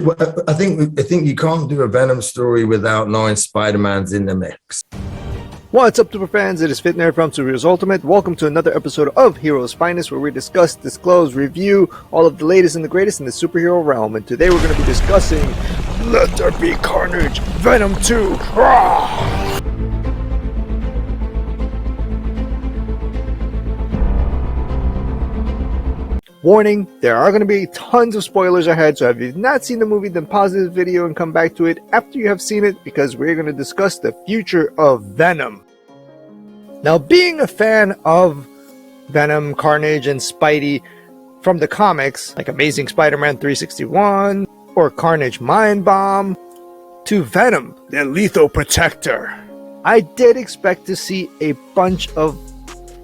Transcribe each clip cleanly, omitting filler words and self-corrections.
Well, I think you can't do a Venom story without knowing Spider-Man's in the mix. What's up, super fans? It is Fit Nerd from Superheroes Ultimate. Welcome to another episode of Heroes Finest, where we discuss, disclose, review all of the latest and the greatest in the superhero realm. And today we're going to be discussing Let There Be Carnage, Venom 2. Warning, there are going to be tons of spoilers ahead, so if you've not seen the movie, then pause this video and come back to it after you have seen it, because we're going to discuss the future of Venom. Now, being a fan of Venom, Carnage, and Spidey from the comics, like Amazing Spider-Man 361, or Carnage Mind Bomb, to Venom, the Lethal Protector, I did expect to see a bunch of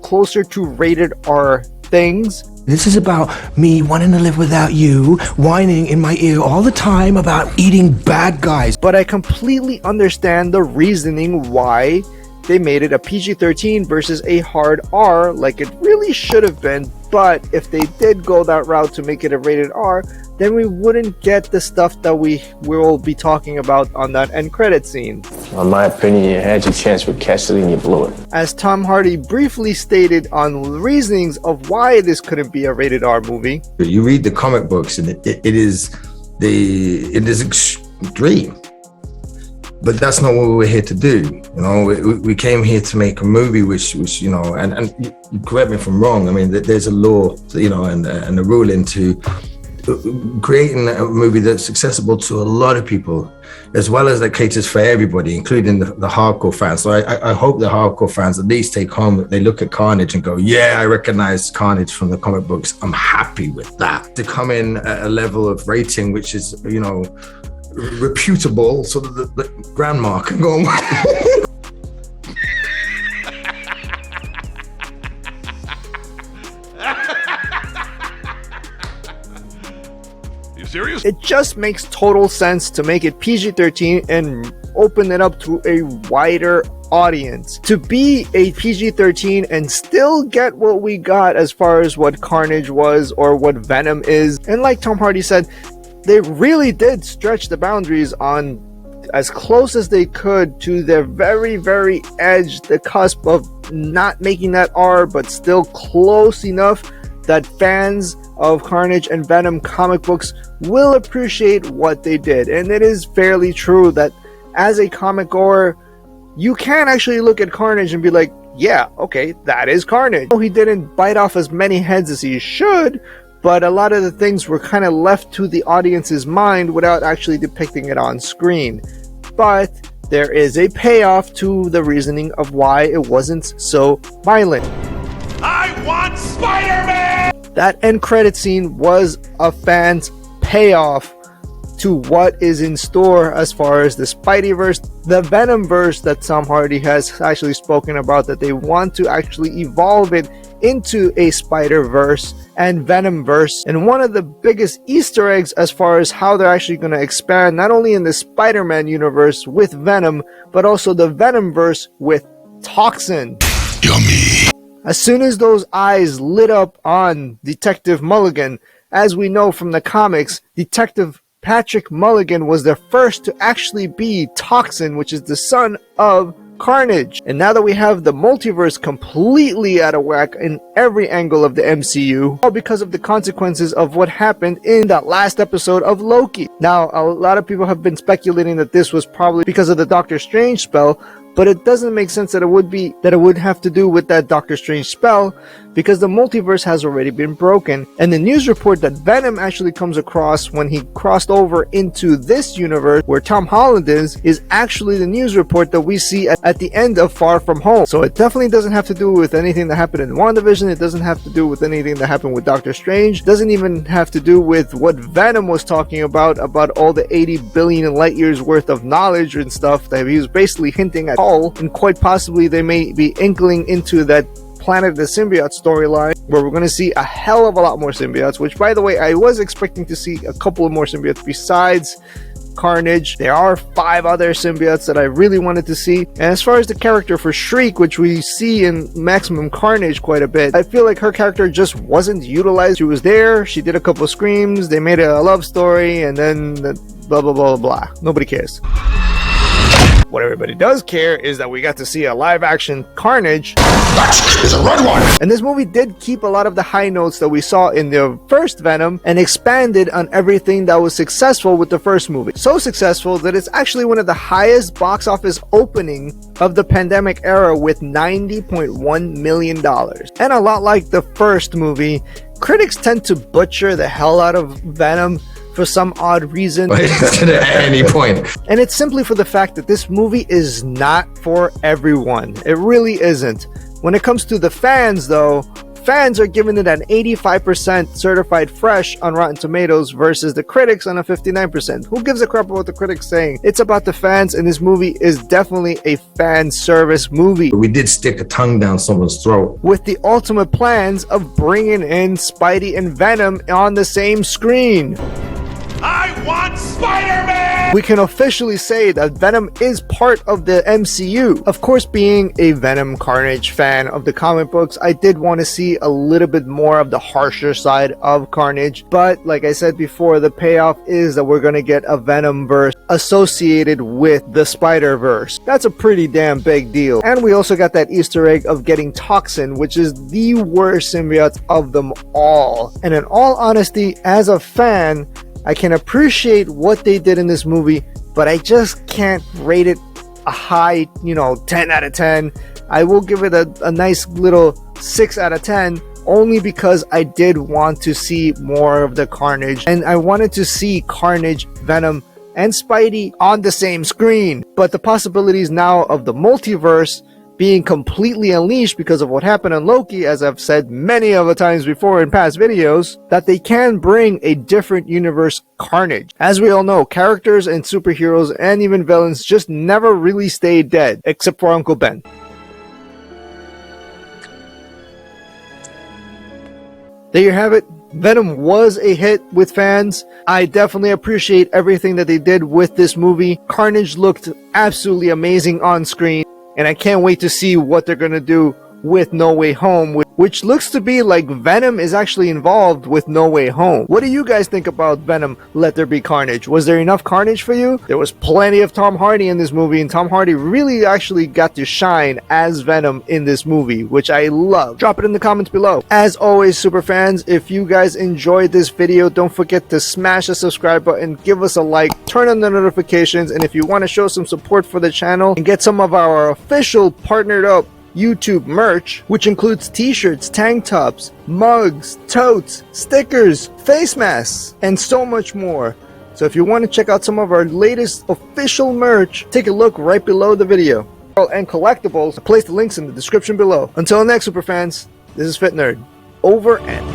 closer to rated R things. This is about me wanting to live without you, whining in my ear all the time about eating bad guys. But I completely understand the reasoning why they made it a PG-13 versus a hard R, like it really should have been. But if they did go that route to make it a rated R, then we wouldn't get the stuff that we will be talking about on that end credit scene. In my opinion, you had your chance with Cassidy and you blew it. As Tom Hardy briefly stated on the reasonings of why this couldn't be a rated R movie. You read the comic books and it is extreme. But that's not what we're here to do. You know, we came here to make a movie which you know, and you correct me if I'm wrong. I mean, there's a law, you know, and a rule into creating a movie that's accessible to a lot of people, as well as that caters for everybody, including the hardcore fans. So I hope the hardcore fans at least take home, they look at Carnage and go, yeah, I recognize Carnage from the comic books. I'm happy with that. To come in at a level of rating which is, you know, reputable, so that the grandma can go on. Serious? It just makes total sense to make it PG-13 and open it up to a wider audience. To be a PG-13 and still get what we got as far as what Carnage was or what Venom is. And like Tom Hardy said, they really did stretch the boundaries on as close as they could to their very, very edge, the cusp of not making that R, but still close enough that fans of Carnage and Venom comic books will appreciate what they did. And it is fairly true that as a comic goer, you can actually look at Carnage and be like, yeah, okay, that is Carnage. He didn't bite off as many heads as he should, but a lot of the things were kind of left to the audience's mind without actually depicting it on screen. But there is a payoff to the reasoning of why it wasn't so violent. I want Spider-Man! That end credit scene was a fan's payoff to what is in store as far as the SpiderVerse, the VenomVerse that Tom Hardy has actually spoken about, that they want to actually evolve it into a SpiderVerse and VenomVerse. And one of the biggest Easter eggs as far as how they're actually going to expand not only in the Spider-Man universe with Venom, but also the VenomVerse with Toxin. Yummy. As soon as those eyes lit up on Detective Mulligan, as we know from the comics, Detective Patrick Mulligan was the first to actually be Toxin, which is the son of Carnage. And now that we have the multiverse completely out of whack in every angle of the MCU, all because of the consequences of what happened in that last episode of Loki. Now, a lot of people have been speculating that this was probably because of the Doctor Strange spell, but it doesn't make sense that it would have to do with that Doctor Strange spell, because the multiverse has already been broken. And the news report that Venom actually comes across when he crossed over into this universe where Tom Holland is actually the news report that we see at the end of Far From Home. So it definitely doesn't have to do with anything that happened in WandaVision. It doesn't have to do with anything that happened with Doctor Strange. It doesn't even have to do with what Venom was talking about all the 80 billion light years worth of knowledge and stuff that he was basically hinting at. And quite possibly they may be inkling into that Planet of the Symbiote storyline, where we're going to see a hell of a lot more symbiotes, which, by the way, I was expecting to see a couple of more symbiotes besides Carnage. There are 5 other symbiotes that I really wanted to see. And as far as the character for Shriek, which we see in Maximum Carnage quite a bit, I feel like her character just wasn't utilized. She was there, she did a couple screams, they made a love story, and then blah blah blah blah. Nobody cares. What everybody does care is that we got to see a live action Carnage. That is a red one. And this movie did keep a lot of the high notes that we saw in the first Venom and expanded on everything that was successful with the first movie. So successful that it's actually one of the highest box office opening of the pandemic era with $90.1 million. And a lot like the first movie, critics tend to butcher the hell out of Venom for some odd reason. At any point. And it's simply for the fact that this movie is not for everyone. It really isn't. When it comes to the fans though, fans are giving it an 85% certified fresh on Rotten Tomatoes versus the critics on a 59%. Who gives a crap about the critics saying? It's about the fans, and this movie is definitely a fan service movie. We did stick a tongue down someone's throat. With the ultimate plans of bringing in Spidey and Venom on the same screen. I want Spider-Man! We can officially say that Venom is part of the MCU. Of course, being a Venom Carnage fan of the comic books, I did want to see a little bit more of the harsher side of Carnage. But like I said before, the payoff is that we're going to get a VenomVerse associated with the SpiderVerse. That's a pretty damn big deal. And we also got that Easter egg of getting Toxin, which is the worst symbiote of them all. And in all honesty, as a fan, I can appreciate what they did in this movie, but I just can't rate it a high, 10 out of 10. I will give it a nice little 6 out of 10, only because I did want to see more of the Carnage, and I wanted to see Carnage, Venom, and Spidey on the same screen. But the possibilities now of the multiverse being completely unleashed because of what happened on Loki, as I've said many of the times before in past videos, that they can bring a different universe Carnage. As we all know, characters and superheroes and even villains just never really stay dead, except for Uncle Ben. There you have it. Venom was a hit with fans. I definitely appreciate everything that they did with this movie. Carnage looked absolutely amazing on screen. And I can't wait to see what they're going to do with No Way Home, which looks to be like Venom is actually involved with No Way Home. What do you guys think about Venom Let There Be Carnage? Was there enough Carnage for you? There was plenty of Tom Hardy in this movie, and Tom Hardy really actually got to shine as Venom in this movie, which I love. Drop it in the comments below. As always, super fans, if you guys enjoyed this video, don't forget to smash the subscribe button, give us a like, turn on the notifications, and if you want to show some support for the channel and get some of our official partnered up YouTube merch, which includes t-shirts, tank tops, mugs, totes, stickers, face masks, and so much more. So if you want to check out some of our latest official merch, take a look right below the video. And collectibles, I place the links in the description below. Until next, superfans, this is Fit Nerd. Over and